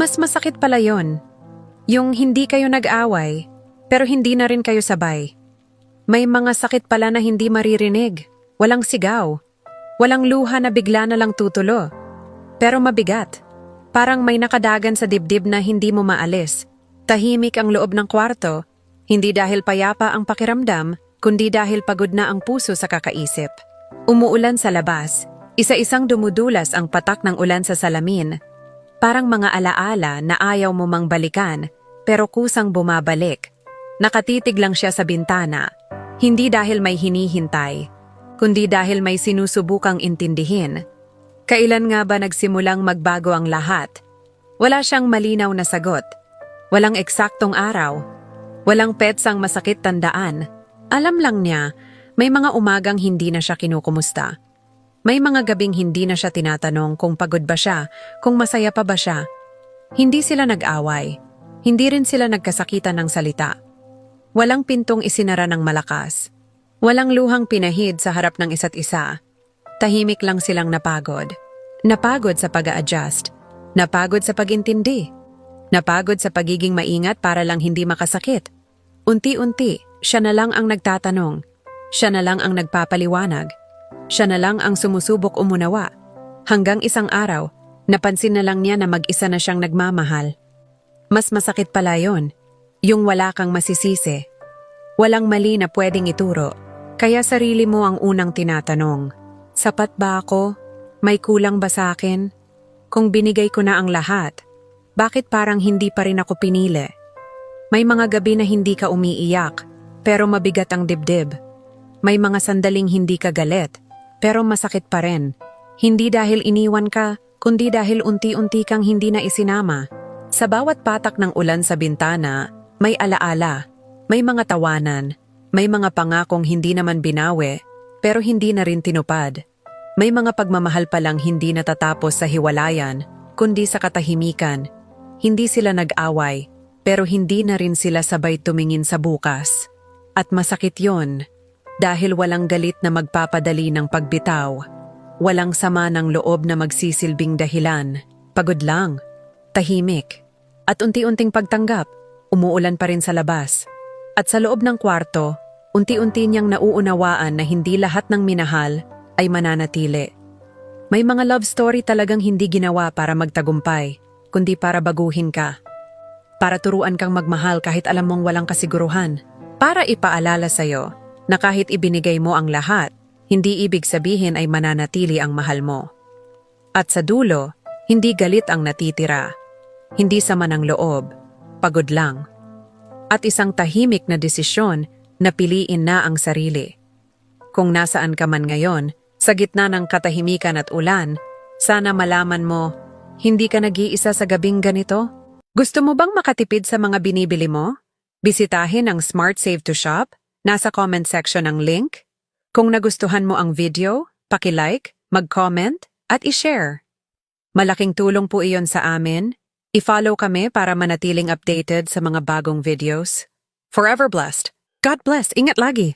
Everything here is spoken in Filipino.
Mas masakit pala yon. Yung hindi kayo nag-away, pero hindi na rin kayo sabay. May mga sakit pala na hindi maririnig, walang sigaw, walang luha na bigla na lang tutulo. Pero mabigat. Parang may nakadagan sa dibdib na hindi mo maalis. Tahimik ang loob ng kwarto, hindi dahil payapa ang pakiramdam, kundi dahil pagod na ang puso sa kakaisip. Umuulan sa labas, isa-isang dumudulas ang patak ng ulan sa salamin. Parang mga alaala na ayaw mo mang balikan, pero kusang bumabalik. Nakatitig lang siya sa bintana, hindi dahil may hinihintay, kundi dahil may sinusubukang intindihin. Kailan nga ba nagsimulang magbago ang lahat? Wala siyang malinaw na sagot. Walang eksaktong araw. Walang petsang masakit tandaan. Alam lang niya, may mga umagang hindi na siya kinukumusta. May mga gabing hindi na siya tinatanong kung pagod ba siya, kung masaya pa ba siya. Hindi sila nag-away. Hindi rin sila nagkasakitan ng salita. Walang pintong isinara ng malakas. Walang luhang pinahid sa harap ng isa't isa. Tahimik lang silang napagod. Napagod sa pag-a-adjust. Napagod sa pag-intindi. Napagod sa pagiging maingat para lang hindi makasakit. Unti-unti, siya na lang ang nagtatanong. Siya na lang ang nagpapaliwanag. Siya na lang ang sumusubok umunawa. Hanggang isang araw, napansin na lang niya na mag-isa na siyang nagmamahal. Mas masakit pala yon, yung wala kang masisisi. Walang mali na pwedeng ituro, kaya sarili mo ang unang tinatanong. Sapat ba ako? May kulang ba sa akin? Kung binigay ko na ang lahat, bakit parang hindi pa rin ako pinili? May mga gabi na hindi ka umiiyak, pero mabigat ang dibdib. May mga sandaling hindi ka galit, pero masakit pa rin. Hindi dahil iniwan ka, kundi dahil unti-unti kang hindi na isinama. Sa bawat patak ng ulan sa bintana, may alaala, may mga tawanan, may mga pangakong hindi naman binawi, pero hindi na rin tinupad. May mga pagmamahal palang hindi natatapos sa hiwalayan, kundi sa katahimikan. Hindi sila nag-away, pero hindi na rin sila sabay tumingin sa bukas. At masakit yon, dahil walang galit na magpapadali ng pagbitaw. Walang sama ng loob na magsisilbing dahilan. Pagod lang, tahimik, at unti-unting pagtanggap, umuulan pa rin sa labas. At sa loob ng kwarto, unti-unti niyang nauunawaan na hindi lahat ng minahal ay mananatili. May mga love story talagang hindi ginawa para magtagumpay, kundi para baguhin ka. Para turuan kang magmahal kahit alam mong walang kasiguruhan. Para ipaalala sa'yo na kahit ibinigay mo ang lahat, hindi ibig sabihin ay mananatili ang mahal mo. At sa dulo, hindi galit ang natitira. Hindi sama ng loob, pagod lang. At isang tahimik na desisyon na piliin na ang sarili. Kung nasaan ka man ngayon, sa gitna ng katahimikan at ulan, sana malaman mo, hindi ka nag-iisa sa gabing ganito. Gusto mo bang makatipid sa mga binibili mo? Bisitahin ang Smart Save to Shop, nasa comment section ang link. Kung nagustuhan mo ang video, paki-like, mag-comment, at i-share. Malaking tulong po iyon sa amin. I-follow kami para manatiling updated sa mga bagong videos. Forever blessed. God bless. Ingat lagi.